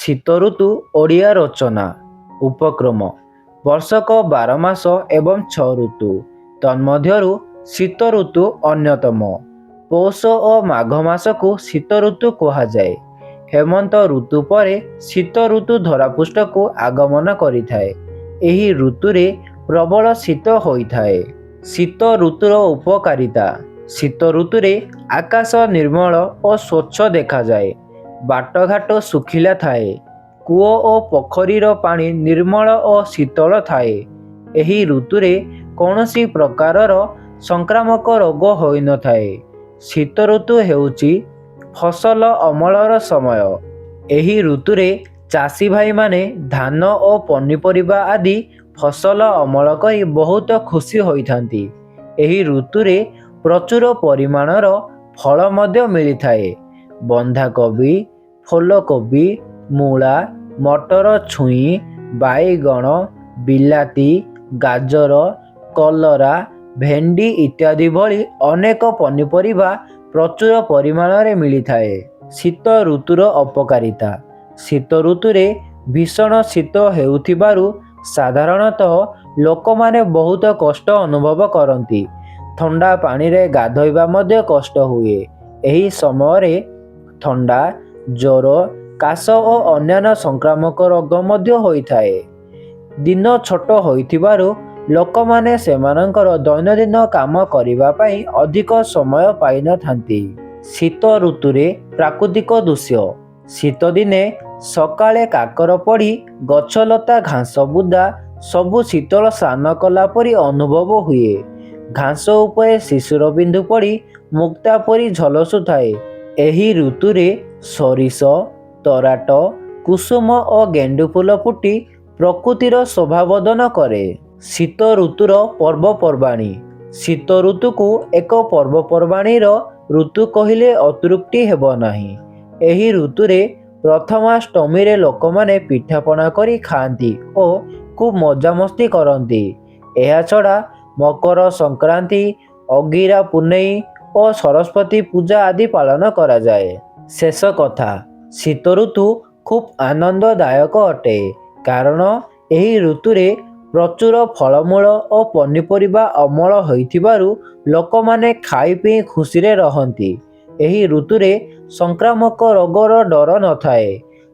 ଶୀତ ଋତୁ ଓଡ଼ିଆ ରଚନା ଉପକ୍ରମ ବର୍ଷକ 12 ମାସ ଏବଂ 6 ଋତୁ ତନ୍ମଧ୍ୟରୁ ଶୀତ ଋତୁ ଅନ୍ୟତମ। ପୌଷ ଓ ମାଘ ମାସକୁ ଶୀତ ଋତୁ କୁହାଯାଏ। ହେମନ୍ତ ଋତୁ ପରେ ଶୀତ ଋତୁ ଧରାପୃଷ୍ଠକୁ ଆଗମନ କରିଥାଏ। ଏହି ଋତୁରେ ପ୍ରବଳ ଶୀତ ହୋଇଥାଏ। ଶୀତ ଋତୁର ଉପକାରିତା। ଶୀତ ଋତୁରେ ଆକାଶ ନିର୍ମଳ ଓ ସ୍ୱଚ୍ଛ ଦେଖାଯାଏ। ବାଟଘାଟ ଶୁଖିଲା ଥାଏ। କୂଅ ଓ ପୋଖରୀର ପାଣି ନିର୍ମଳ ଓ ଶୀତଳ ଥାଏ। ଏହି ଋତୁରେ କୌଣସି ପ୍ରକାରର ସଂକ୍ରାମକ ରୋଗ ହୋଇନଥାଏ। ଶୀତ ଋତୁ ହେଉଛି ଫସଲ ଅମଳର ସମୟ। ଏହି ଋତୁରେ ଚାଷୀ ଭାଇମାନେ ଧାନ ଓ ପନିପରିବା ଆଦି ଫସଲ ଅମଳ କରି ବହୁତ ଖୁସି ହୋଇଥାନ୍ତି। ଏହି ଋତୁରେ ପ୍ରଚୁର ପରିମାଣର ଫଳ ମଧ୍ୟ ମିଳିଥାଏ। ବନ୍ଧାକୋବି, ଫୁଲକୋବି, ମୂଳା, ମଟର ଛୁଇଁ, ବାଇଗଣ, ବିଲାତି, ଗାଜର, କଲରା, ଭେଣ୍ଡି ଇତ୍ୟାଦି ଭଳି ଅନେକ ପନିପରିବା ପ୍ରଚୁର ପରିମାଣରେ ମିଳିଥାଏ। ଶୀତ ଋତୁର ଅପକାରିତା। ଶୀତ ଋତୁରେ ଭୀଷଣ ଶୀତ ହେଉଥିବାରୁ ସାଧାରଣତଃ ଲୋକମାନେ ବହୁତ କଷ୍ଟ ଅନୁଭବ କରନ୍ତି। ଥଣ୍ଡା ପାଣିରେ ଗାଧୋଇବା ମଧ୍ୟ କଷ୍ଟ ହୁଏ। ଏହି ସମୟରେ ଥଣ୍ଡା, ଜ୍ୱର, କାଶ ଓ ଅନ୍ୟାନ୍ୟ ସଂକ୍ରାମକ ରୋଗ ମଧ୍ୟ ହୋଇଥାଏ। ଦିନ ଛୋଟ ହୋଇଥିବାରୁ ଲୋକମାନେ ସେମାନଙ୍କର ଦୈନନ୍ଦିନ କାମ କରିବା ପାଇଁ ଅଧିକ ସମୟ ପାଇନଥାନ୍ତି। ଶୀତ ଋତୁରେ ପ୍ରାକୃତିକ ଦୃଶ୍ୟ। ଶୀତ ଦିନେ ସକାଳେ କାକର ପଡ଼ି ଗଛଲତା ଘାସ ବୁଦା ସବୁ ଶୀତଳ ସ୍ନାନ କଲା ପରି ଅନୁଭବ ହୁଏ। ଘାସ ଉପରେ ଶିଶିର ବିନ୍ଦୁ ପଡ଼ି ମୁକ୍ତା ପରି ଝଲସୁଥାଏ। ଏହି ଋତୁରେ ସୋରିଷ, ତରାଟ, କୁସୁମ ଓ ଗେଣ୍ଡୁ ଫୁଲ ଫୁଟି ପ୍ରକୃତିର ଶୋଭାବର୍ଦ୍ଧନ କରେ। ଶୀତ ଋତୁର ପର୍ବପର୍ବାଣୀ। ଶୀତ ଋତୁକୁ ଏକ ପର୍ବପର୍ବାଣୀର ଋତୁ କହିଲେ ଅତ୍ୟୁକ୍ତି ହେବ ନାହିଁ। ଏହି ଋତୁରେ ପ୍ରଥମାଷ୍ଟମୀରେ ଲୋକମାନେ ପିଠାପଣା କରି ଖାଆନ୍ତି ଓ ଖୁବ୍ ମଜାମସ୍ତି କରନ୍ତି। ଏହାଛଡ଼ା ମକର ସଂକ୍ରାନ୍ତି, ଅଗିରା ପୂନେଇ ଓ ସରସ୍ୱତୀ ପୂଜା ଆଦି ପାଳନ କରାଯାଏ। ଶେଷ କଥା, ଶୀତ ଋତୁ ଖୁବ୍ ଆନନ୍ଦଦାୟକ ଅଟେ। କାରଣ ଏହି ଋତୁରେ ପ୍ରଚୁର ଫଳମୂଳ ଓ ପନିପରିବା ଅମଳ ହୋଇଥିବାରୁ ଲୋକମାନେ ଖାଇ ପିଇ ଖୁସିରେ ରହନ୍ତି। ଏହି ଋତୁରେ ସଂକ୍ରାମକ ରୋଗର ଡର ନଥାଏ।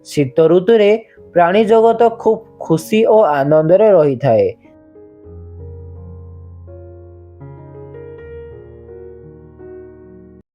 ଶୀତ ଋତୁରେ ପ୍ରାଣୀ ଜଗତ ଖୁବ୍ ଖୁସି ଓ ଆନନ୍ଦରେ ରହିଥାଏ।